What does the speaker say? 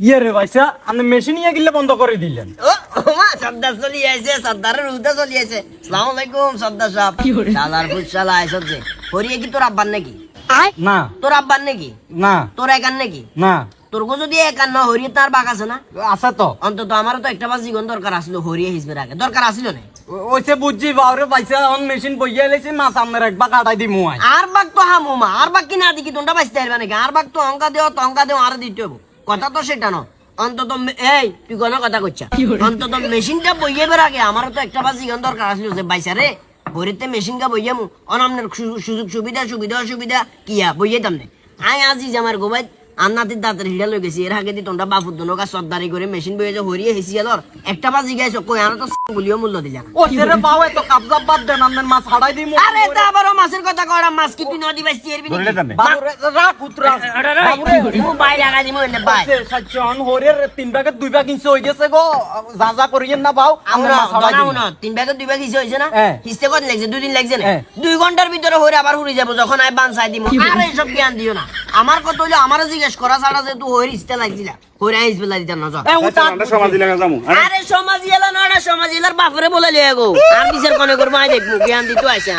ইয়ে রে ভাইসা আপনি মেশিন নিয়ে গেলে বন্ধ করে দিলেন। ও মা সর্দার চলি আইছে, সর্দারের রুদা চলি আইছে। আসসালামু আলাইকুম সর্দার সাহেব। শালার ফুটশালা আইছত যে হরিয়ে কি তোর আব্বার নাকি? না তোর আব্বার নাকি? না তোর একার নাকি? না তোর গো যদি একার না হরিয়ে তার বাঘ আছে না? আছে তো। অন্তত আমারও তো একটা বাস জীবন দরকার আসলো, হরিয়ে হিসবের আগে দরকার আসলো না। ওইসে বুঝছি বাউরে ভাইসা অন মেশিন বইয়া এলেছি মাছ আপনার একবার কাটাই দি মুয়াই। আর বাঘ তো হামু মা, আর বাঘ কিনা দিকি তোমরা বাঁচতে পারবে নাকি? আর বাঘ তো অঙ্কা দেও তঙ্কা দেও আর দিতে হবো, কথা তো সেটা ন। অন্তত এই তুই কোনো কথা করছা, অন্তত মেশিনটা বইয়েবার আগে আমারও তো একটা বাস জীবন দরকার আসলো যে বাইসা রে হরিতে মেশিনটা বইয়ামু অনামনের সুযোগ সুবিধা অসুবিধা কিয়া বইয়ে দাম নেই। আই আজি আমার গোবাই আন্নাতির দাঁতের হিড়া লই গেছি, এর আগে দি তোমরা বাপুর দনকা সর্দারি করে মেশিন বইয়ে যে হরিয়ে হেসি গেলর একটা বাজি গাইছো কই আনা তো গুলিও মূল্য দিলা। ও সেরে বাউ এত কাবজা বাদ দেন আপনার মাছ হাড়াই দি মু। আরে তা আবারও মাছের কথা কইরা মাছ কি তুই নদী বাইছি এরবি নাকি? বাবুরে রাখ উতরা বাবুরে মু বাইরে আগা দিমু এনে বাই সাচ্চন হরির 3 ভাগের 2 ভাগ ইঞ্চি হই গেছে গো। যা করিয়েন না বাউ আপনার মাছ হাড়াই দি। আমরা 3 ভাগে 2 ভাগ হিসে হইছে না? হ্যাঁ। হিসতে কত লাগছে? 2 দিন লাগছে না? হ্যাঁ। 2 ঘন্টার ভিতরে হইরে আবার হুরি যাব যখন আই বান চাই দিমু। আর এইসব জ্ঞান দিও না। আমার কথা হইলো আমারে জিজ্ঞেস করা ছাড়া যে তুই হইরে হিসতে লাগছিলা হইরে আইস বেলা দিতা না যা। এ উতা সমাজী লাগা যামু আরে সমাজ এলা না, সমাজ এলার বাপরে বলে লিয়ে গো। আর কিসের কোনে করবো আই দেখবো জ্ঞান দিতে আইছে।